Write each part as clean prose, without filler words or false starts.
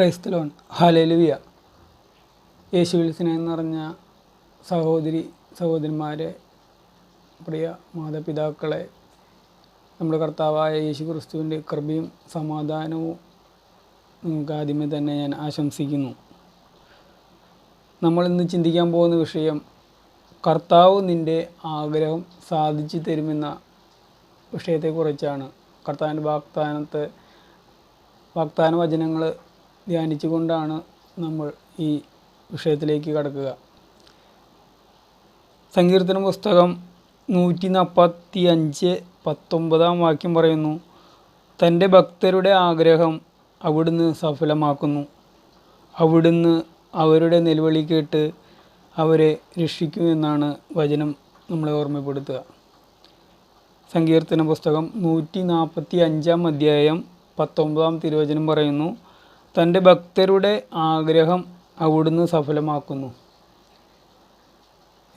Praise the Lord. Hallelujah. യേശുവിൽ സ്നേഹം നിറഞ്ഞ സഹോദരന്മാരെ, പ്രിയ മാതാപിതാക്കളെ, നമ്മുടെ കർത്താവായ യേശു ക്രിസ്തുവിൻ്റെ കൃപയും സമാധാനവും നിങ്ങൾക്ക് ആദ്യമേ തന്നെ ഞാൻ ആശംസിക്കുന്നു. നമ്മളിന്ന് ചിന്തിക്കാൻ പോകുന്ന വിഷയം, കർത്താവ് നിൻ്റെ ആഗ്രഹം സാധിച്ചു തരുമെന്ന വിഷയത്തെക്കുറിച്ചാണ്. കർത്താവിൻ്റെ വാഗ്ദാന വചനങ്ങൾ ധ്യാനിച്ചുകൊണ്ടാണ് നമ്മൾ ഈ വിഷയത്തിലേക്ക് കടക്കുക. സങ്കീർത്തന പുസ്തകം 145:19 വാക്യം പറയുന്നു, തൻ്റെ ഭക്തരുടെ ആഗ്രഹം അവിടുന്ന് സഫലമാക്കുന്നു. അവിടുന്ന് അവരുടെ നിലവിളി കേട്ട് അവരെ രക്ഷിക്കുമെന്നാണ് വചനം നമ്മളെ ഓർമ്മപ്പെടുത്തുക. സങ്കീർത്തന പുസ്തകം 145:19 തിരുവചനം പറയുന്നു, തൻ്റെ ഭക്തരുടെ ആഗ്രഹം അവിടുന്ന് സഫലമാക്കുന്നു.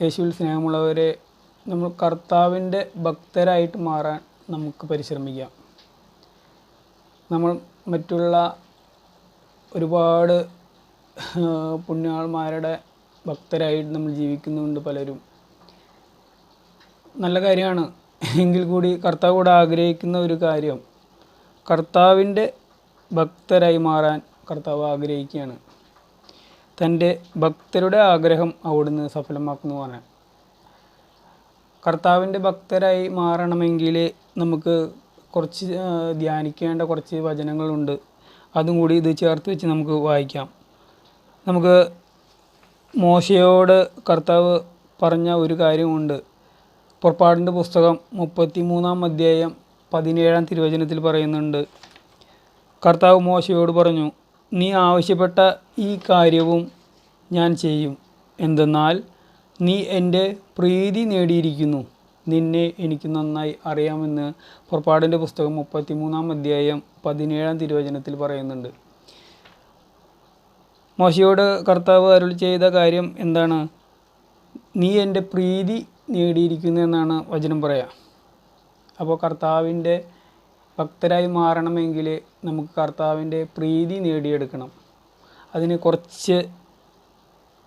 യേശുവിൽ സ്നേഹമുള്ളവരെ, നമ്മൾ കർത്താവിൻ്റെ ഭക്തരായിട്ട് മാറാൻ നമുക്ക് പരിശ്രമിക്കാം. നമ്മൾ മറ്റുള്ള ഒരുപാട് പുണ്യാളന്മാരുടെ ഭക്തരായിട്ട് നമ്മൾ ജീവിക്കുന്നുണ്ട് പലരും. നല്ല കാര്യമാണ്. എങ്കിൽ കൂടി കർത്താവ് കൂടെ ആഗ്രഹിക്കുന്ന ഒരു കാര്യം, കർത്താവിൻ്റെ ഭക്തരായി മാറാൻ കർത്താവ് ആഗ്രഹിക്കുകയാണ്. തൻ്റെ ഭക്തരുടെ ആഗ്രഹം അവിടുന്ന് സഫലമാക്കുന്നു പറഞ്ഞാൽ, കർത്താവിൻ്റെ ഭക്തരായി മാറണമെങ്കിൽ നമുക്ക് കുറച്ച് ധ്യാനിക്കേണ്ട കുറച്ച് വചനങ്ങളുണ്ട്. അതും കൂടി ഇത് ചേർത്ത് വെച്ച് നമുക്ക് വായിക്കാം. നമുക്ക് മോശയോട് കർത്താവ് പറഞ്ഞ ഒരു കാര്യമുണ്ട്. പുറപ്പാടിൻ്റെ പുസ്തകം 33:17 തിരുവചനത്തിൽ പറയുന്നുണ്ട്, കർത്താവ് മോശയോട് പറഞ്ഞു, നീ ആവശ്യപ്പെട്ട ഈ കാര്യവും ഞാൻ ചെയ്യും. എന്തെന്നാൽ നീ എൻ്റെ പ്രീതി നേടിയിരിക്കുന്നു, എനിക്ക് നന്നായി അറിയാമെന്ന് പുറപ്പാടിൻ്റെ പുസ്തകം 33:17 തിരുവചനത്തിൽ പറയുന്നുണ്ട്. മോശയോട് കർത്താവ് അരുളി ചെയ്ത കാര്യം എന്താണ്? നീ എൻ്റെ പ്രീതി നേടിയിരിക്കുന്നു എന്നാണ് വചനം പറയാം. അപ്പോൾ കർത്താവിൻ്റെ ഭക്തരായി മാറണമെങ്കിൽ നമുക്ക് കർത്താവിൻ്റെ പ്രീതി നേടിയെടുക്കണം. അതിന് കുറച്ച്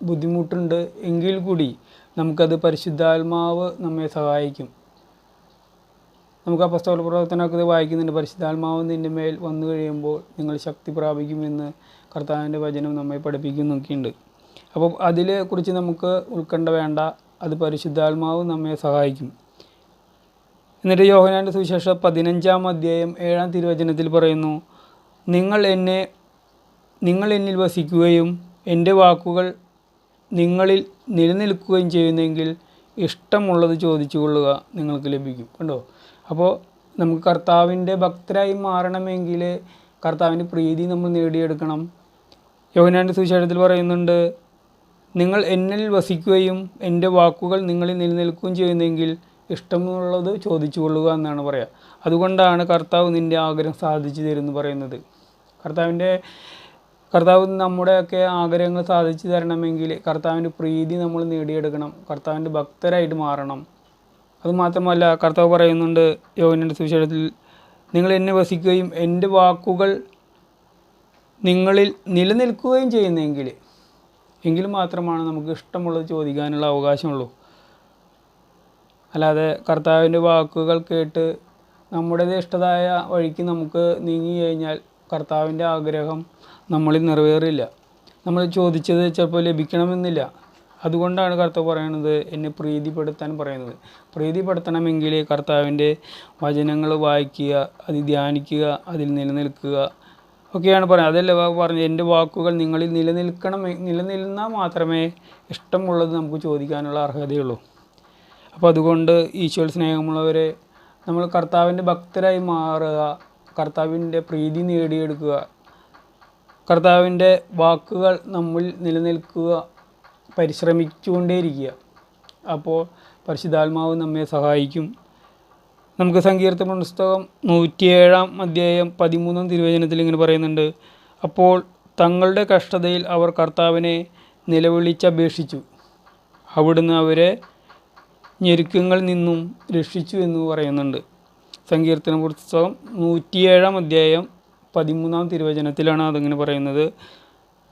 ബുദ്ധിമുട്ടുണ്ട്. എങ്കിൽ കൂടി നമുക്കത് പരിശുദ്ധാത്മാവ് നമ്മെ സഹായിക്കും. നമുക്ക് അപ്പോസ്തല പ്രവർത്തനമൊക്കെ വായിക്കുന്നുണ്ട്, പരിശുദ്ധാത്മാവ് നിൻ്റെ മേൽ വന്നു കഴിയുമ്പോൾ നിങ്ങൾ ശക്തി പ്രാപിക്കുമെന്ന് കർത്താവിൻ്റെ വചനം നമ്മെ പഠിപ്പിക്കുന്നൊക്കെയുണ്ട്. അപ്പോൾ അതിനെ കുറിച്ച് നമുക്ക് ഉത്കണ്ഠ വേണ്ട, അത് പരിശുദ്ധാത്മാവ് നമ്മെ സഹായിക്കും. എന്നിട്ട് യോഹന്നാൻ്റെ സുവിശേഷം 15:7 തിരുവചനത്തിൽ പറയുന്നു, നിങ്ങൾ എന്നിൽ വസിക്കുകയും എൻ്റെ വാക്കുകൾ നിങ്ങളിൽ നിലനിൽക്കുകയും ചെയ്യുന്നെങ്കിൽ ഇഷ്ടമുള്ളത് ചോദിച്ചു കൊള്ളുക, നിങ്ങൾക്ക് ലഭിക്കും. കണ്ടോ? അപ്പോൾ നമുക്ക് കർത്താവിൻ്റെ ഭക്തരായി മാറണമെങ്കിൽ കർത്താവിൻ്റെ പ്രീതി നമ്മൾ നേടിയെടുക്കണം. യോഹന്നാൻ്റെ സുവിശേഷത്തിൽ പറയുന്നുണ്ട്, നിങ്ങൾ എന്നിൽ വസിക്കുകയും എൻ്റെ വാക്കുകൾ നിങ്ങളിൽ നിലനിൽക്കുകയും ചെയ്യുന്നെങ്കിൽ ഇഷ്ടമുള്ളത് ചോദിച്ചു കൊള്ളുക എന്നാണ് പറയുക. അതുകൊണ്ടാണ് കർത്താവ് നിൻ്റെ ആഗ്രഹം സാധിച്ചു തരുമെന്ന് പറയുന്നത്. കർത്താവ് നമ്മുടെയൊക്കെ ആഗ്രഹങ്ങൾ സാധിച്ചു തരണമെങ്കിൽ കർത്താവിൻ്റെ പ്രീതി നമ്മൾ നേടിയെടുക്കണം, കർത്താവിൻ്റെ ഭക്തരായിട്ട് മാറണം. അതുമാത്രമല്ല, കർത്താവ് പറയുന്നുണ്ട് യോഹന്നാൻ്റെ സുവിശേഷത്തിൽ, നിങ്ങൾ എന്നെ വസിക്കുകയും എൻ്റെ വാക്കുകൾ നിങ്ങളിൽ നിലനിൽക്കുകയും എങ്കിൽ മാത്രമാണ് നമുക്ക് ഇഷ്ടമുള്ളത് ചോദിക്കാനുള്ള അവകാശമുള്ളൂ. അല്ലാതെ കർത്താവിൻ്റെ വാക്കുകൾ കേട്ട് നമ്മുടേത് ഇഷ്ടമായ വഴിക്ക് നമുക്ക് നീങ്ങി കഴിഞ്ഞാൽ കർത്താവിൻ്റെ ആഗ്രഹം നമ്മളിൽ നിറവേറില്ല. നമ്മൾ ചോദിച്ചത് ചിലപ്പോൾ ലഭിക്കണമെന്നില്ല. അതുകൊണ്ടാണ് കർത്താവ് പറയുന്നത്, എന്നെ പ്രീതിപ്പെടുത്താൻ പറയുന്നത്. പ്രീതിപ്പെടുത്തണമെങ്കിൽ കർത്താവിൻ്റെ വചനങ്ങൾ വായിക്കുക, അത് ധ്യാനിക്കുക, അതിൽ നിലനിൽക്കുക ഒക്കെയാണ് പറയുന്നത്. അതല്ല പറഞ്ഞത്, എൻ്റെ വാക്കുകൾ നിങ്ങളിൽ നിലനിന്നാൽ മാത്രമേ ഇഷ്ടമുള്ളത് നമുക്ക് ചോദിക്കാനുള്ള അർഹതയുള്ളൂ. അപ്പോൾ അതുകൊണ്ട് ഈശോയിൽ സ്നേഹമുള്ളവരെ, നമ്മൾ കർത്താവിൻ്റെ ഭക്തരായി മാറുക, കർത്താവിൻ്റെ പ്രീതി നേടിയെടുക്കുക, കർത്താവിൻ്റെ വാക്കുകൾ നമ്മിൽ നിലനിൽക്കുക, പരിശ്രമിച്ചുകൊണ്ടേയിരിക്കുക. അപ്പോൾ പരിശുദ്ധാത്മാവ് നമ്മെ സഹായിക്കും. നമുക്ക് സങ്കീർത്തന പുസ്തകം 107:13 തിരുവചനത്തിൽ ഇങ്ങനെ പറയുന്നുണ്ട്, അപ്പോൾ തങ്ങളുടെ കഷ്ടതയിൽ അവർ കർത്താവിനെ നിലവിളിച്ചപേക്ഷിച്ചു, അവിടുന്ന് അവരെ ഞെരുക്കങ്ങളിൽ നിന്നും രക്ഷിച്ചു എന്ന് പറയുന്നുണ്ട്. സങ്കീർത്തന പുസ്തകം 107 13 തിരുവചനത്തിലാണ് അതിങ്ങനെ പറയുന്നത്.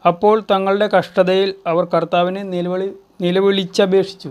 അപ്പോൾ തങ്ങളുടെ കഷ്ടതയിൽ അവർ കർത്താവിനെ നിലവിളിച്ചപേക്ഷിച്ചു.